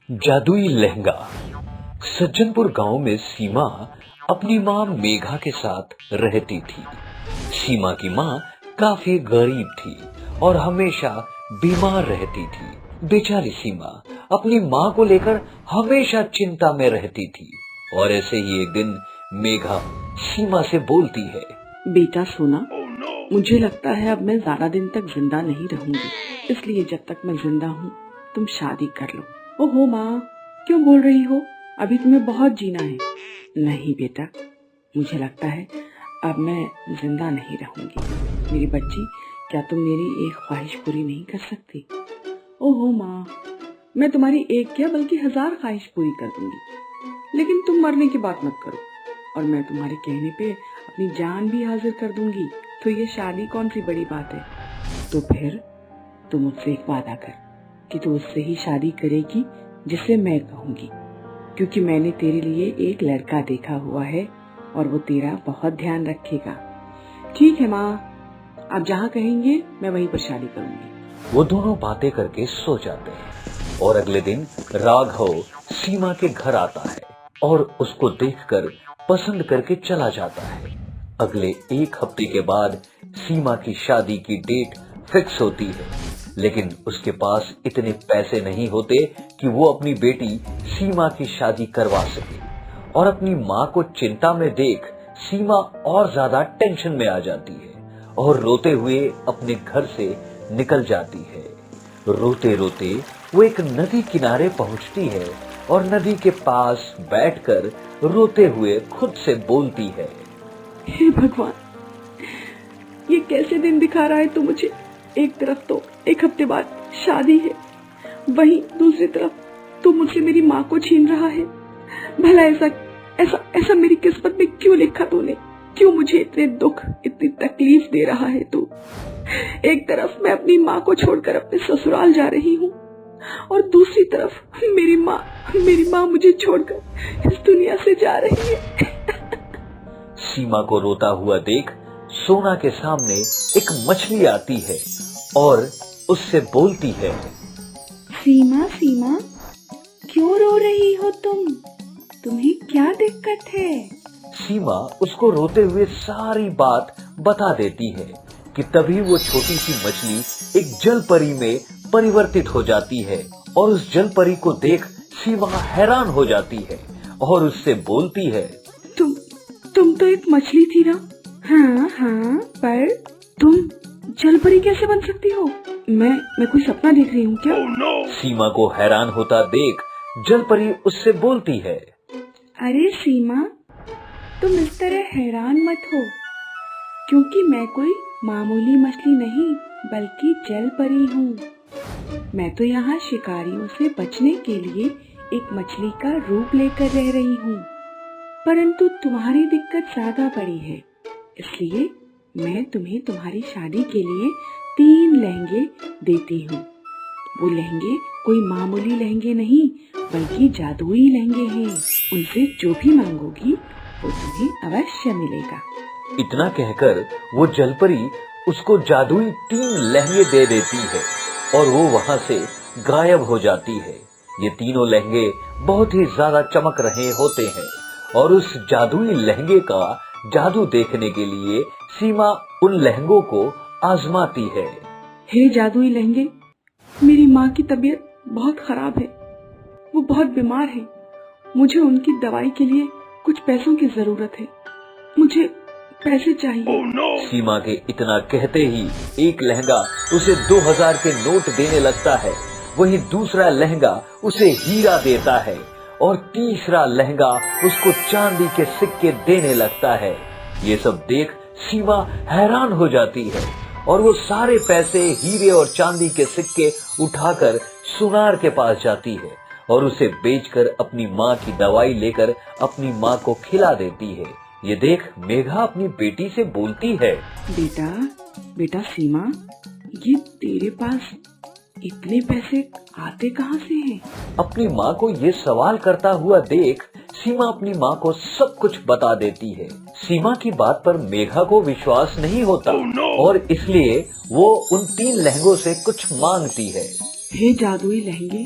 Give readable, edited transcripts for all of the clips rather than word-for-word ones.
जादुई लहंगा। सज्जनपुर गांव में सीमा अपनी माँ मेघा के साथ रहती थी। सीमा की माँ काफी गरीब थी और हमेशा बीमार रहती थी। बेचारी सीमा अपनी माँ को लेकर हमेशा चिंता में रहती थी। और ऐसे ही एक दिन मेघा सीमा से बोलती है, बेटा सोना, मुझे लगता है अब मैं ज्यादा दिन तक जिंदा नहीं रहूंगी, इसलिए जब तक मैं जिंदा हूँ तुम शादी कर लो। ओहो माँ, क्यों बोल रही हो? अभी तुम्हें बहुत जीना है। नहीं बेटा, मुझे लगता है अब मैं जिंदा नहीं रहूंगी। मेरी बच्ची, क्या तुम मेरी एक ख्वाहिश पूरी नहीं कर सकती? ओहो माँ, मैं तुम्हारी एक क्या बल्कि 1000 ख्वाहिश पूरी कर दूंगी, लेकिन तुम मरने की बात मत करो और मैं तुम्हारे कहने पे अपनी जान भी हाजिर कर दूंगी, तो ये शादी कौन सी बड़ी बात है। तो फिर तू मुझसे एक वादा कर कि तू उससे ही शादी करेगी जिसे मैं कहूंगी, क्योंकि मैंने तेरे लिए एक लड़का देखा हुआ है और वो तेरा बहुत ध्यान रखेगा। ठीक है माँ, आप जहाँ कहेंगे मैं वहीं पर शादी करूंगी। वो दोनों बातें करके सो जाते हैं और अगले दिन राघव सीमा के घर आता है और उसको देखकर पसंद करके चला जाता है। अगले एक हफ्ते के बाद सीमा की शादी की डेट फिक्स होती है, लेकिन उसके पास इतने पैसे नहीं होते कि वो अपनी बेटी सीमा की शादी करवा सके। और अपनी माँ को चिंता में देख सीमा और ज्यादा टेंशन में आ जाती है और रोते हुए अपने घर से निकल जाती है। रोते रोते वो एक नदी किनारे पहुंचती है और नदी के पास बैठकर रोते हुए खुद से बोलती है, हे भगवान, ये कैसे दिन दिखा रहा है तू मुझे। एक तरफ तो एक हफ्ते बाद शादी है, वहीं दूसरी तरफ तू मुझसे मेरी माँ को छीन रहा है। भला ऐसा ऐसा ऐसा मेरी किस्मत में क्यों लिखा तूने? क्यों मुझे इतने दुख, इतनी तकलीफ दे रहा है तू? एक तरफ मैं अपनी माँ को छोड़कर अपने ससुराल जा रही हूँ और दूसरी तरफ मेरी माँ मुझे छोड़कर इस दुनिया से जा रही है। सीमा को रोता हुआ देख सोना के सामने एक मछली आती है और उससे बोलती है, सीमा सीमा, क्यों रो रही हो तुम? तुम्हें क्या दिक्कत है? सीमा उसको रोते हुए सारी बात बता देती है कि तभी वो छोटी सी मछली एक जल परी में परिवर्तित हो जाती है और उस जल परी को देख सीमा हैरान हो जाती है और उससे बोलती है, तुम तो एक मछली थी ना? हाँ हाँ, पर तुम जल परी कैसे बन सकती हो? मैं कोई सपना देख रही हूँ क्या? सीमा को हैरान होता देख जल परी उससे बोलती है, अरे सीमा, तुम इस तरह हैरान मत हो, क्योंकि मैं कोई मामूली मछली नहीं बल्कि जल परी हूँ। मैं तो यहाँ शिकारियों से बचने के लिए एक मछली का रूप लेकर रह रही हूँ, परंतु तुम्हारी दिक्कत ज्यादा बड़ी है, इसलिए मैं तुम्हें तुम्हारी शादी के लिए 3 लहंगे देती हूँ। वो लहंगे कोई मामूली लहंगे नहीं बल्कि जादुई लहंगे हैं। उनसे जो भी मांगोगी वो तुम्हें अवश्य मिलेगा। इतना कहकर वो जलपरी उसको जादुई 3 लहंगे दे देती है और वो वहां से गायब हो जाती है। ये तीनों लहंगे बहुत ही ज्यादा चमक रहे होते हैं और उस जादुई लहंगे का जादू देखने के लिए सीमा उन लहंगों को आजमाती है। हे जादुई लहंगे, मेरी माँ की तबीयत बहुत खराब है, वो बहुत बीमार है। मुझे उनकी दवाई के लिए कुछ पैसों की जरूरत है, मुझे पैसे चाहिए। सीमा के इतना कहते ही एक लहंगा उसे 2000 के नोट देने लगता है, वहीं दूसरा लहंगा उसे हीरा देता है और तीसरा लहंगा उसको चांदी के सिक्के देने लगता है। ये सब देख सीमा हैरान हो जाती है और वो सारे पैसे, हीरे और चांदी के सिक्के उठाकर सुनार के पास जाती है और उसे बेचकर अपनी माँ की दवाई लेकर अपनी माँ को खिला देती है। ये देख मेघा अपनी बेटी से बोलती है, बेटा सीमा, ये तेरे पास इतने पैसे आते कहाँ से हैं? अपनी माँ को ये सवाल करता हुआ देख सीमा अपनी माँ को सब कुछ बता देती है। सीमा की बात पर मेघा को विश्वास नहीं होता और इसलिए वो उन 3 लहंगों से कुछ मांगती है। हे जादुई लहंगे,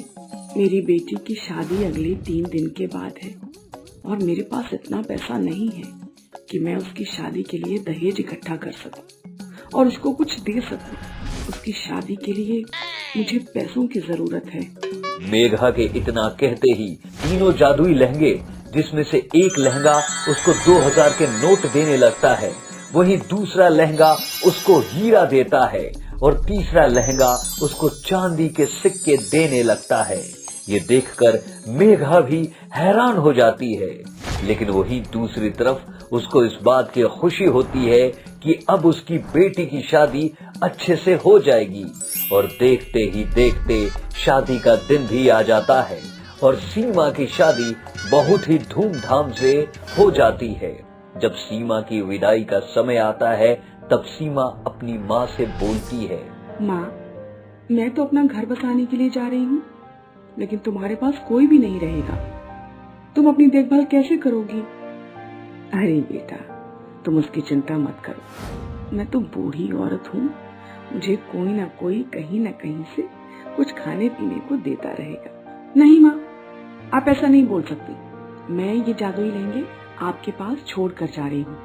मेरी बेटी की शादी अगले 3 दिन के बाद है और मेरे पास इतना पैसा नहीं है कि मैं उसकी शादी के लिए दहेज इकट्ठा कर सकूं और उसको कुछ दे सकूं। उसकी शादी के लिए मुझे पैसों की जरूरत है। मेघा के इतना कहते ही तीनों जादुई लहंगे, जिसमें से एक लहंगा उसको 2000 के नोट देने लगता है, वहीं दूसरा लहंगा उसको हीरा देता है और तीसरा लहंगा उसको चांदी के सिक्के देने लगता है। ये देखकर मेघा भी हैरान हो जाती है, लेकिन वहीं दूसरी तरफ उसको इस बात की खुशी होती है कि अब उसकी बेटी की शादी अच्छे से हो जाएगी। और देखते ही देखते शादी का दिन भी आ जाता है और सीमा की शादी बहुत ही धूमधाम से हो जाती है। जब सीमा की विदाई का समय आता है, तब सीमा अपनी माँ से बोलती है, माँ, मैं तो अपना घर बसाने के लिए जा रही हूँ, लेकिन तुम्हारे पास कोई भी नहीं रहेगा। तुम अपनी देखभाल कैसे करोगी? अरे बेटा, तुम उसकी चिंता मत करो। मैं तो बूढ़ी औरत हूँ, मुझे कोई ना कोई कहीं ना कहीं से कुछ खाने पीने को देता रहेगा। नहीं माँ, आप ऐसा नहीं बोल सकती। मैं ये जादुई लहंगे आपके पास छोड़ कर जा रही हूँ।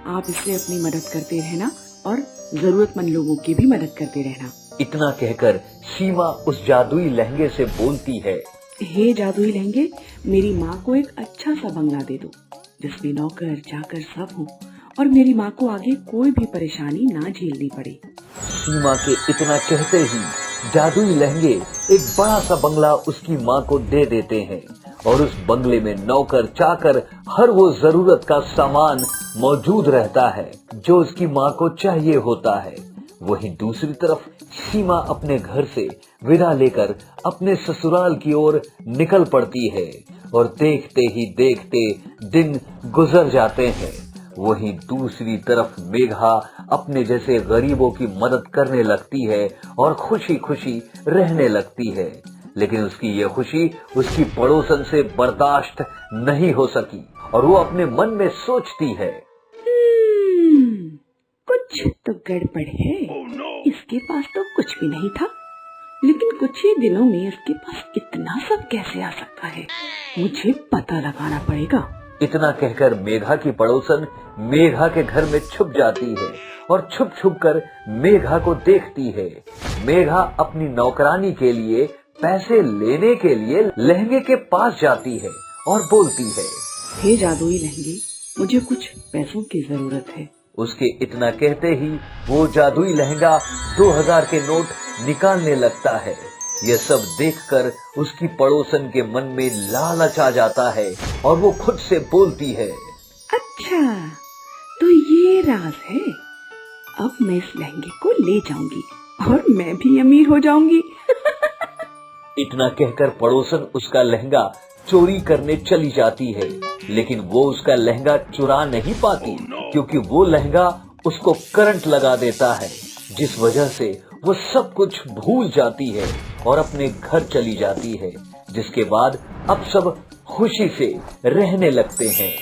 आप इससे अपनी मदद करते रहना और जरूरतमंद लोगों की भी मदद करते रहना। इतना कहकर सीमा उस जादुई लहंगे से बोलती है, हे जादुई लहंगे, मेरी माँ को एक अच्छा सा बंगला दे दो जिसमें नौकर चाकर सब हो और मेरी माँ को आगे कोई भी परेशानी ना झेलनी पड़े। सीमा के इतना कहते ही जादुई लहंगे एक बड़ा सा बंगला उसकी माँ को दे देते हैं और उस बंगले में नौकर चाकर हर वो जरूरत का सामान मौजूद रहता है जो उसकी माँ को चाहिए होता है। वहीं दूसरी तरफ सीमा अपने घर से विदा लेकर अपने ससुराल की ओर निकल पड़ती है और देखते ही देखते दिन गुजर जाते हैं। वहीं दूसरी तरफ मेघा अपने जैसे गरीबों की मदद करने लगती है और खुशी खुशी रहने लगती है, लेकिन उसकी ये खुशी उसकी पड़ोसन से बर्दाश्त नहीं हो सकी और वो अपने मन में सोचती है, कुछ तो गड़बड़ है। इसके पास तो कुछ भी नहीं था, लेकिन कुछ ही दिनों में इसके पास इतना सब कैसे आ सकता है? मुझे पता लगाना पड़ेगा। इतना कहकर मेघा की पड़ोसन मेघा के घर में छुप जाती है और छुप छुप कर मेघा को देखती है। मेघा अपनी नौकरानी के लिए पैसे लेने के लिए लहंगे के पास जाती है और बोलती है, हे जादुई लहंगे, मुझे कुछ पैसों की जरूरत है। उसके इतना कहते ही वो जादुई लहंगा 2000 के नोट निकालने लगता है। यह सब देखकर उसकी पड़ोसन के मन में लालच आ जाता है और वो खुद से बोलती है, अच्छा, तो ये राज है। अब मैं इस लहंगे को ले जाऊंगी और मैं भी अमीर हो जाऊंगी। इतना कहकर पड़ोसन उसका लहंगा चोरी करने चली जाती है, लेकिन वो उसका लहंगा चुरा नहीं पाती क्योंकि वो लहंगा उसको करंट लगा देता है, जिस वजह से वो सब कुछ भूल जाती है और अपने घर चली जाती है, जिसके बाद अब सब खुशी से रहने लगते हैं।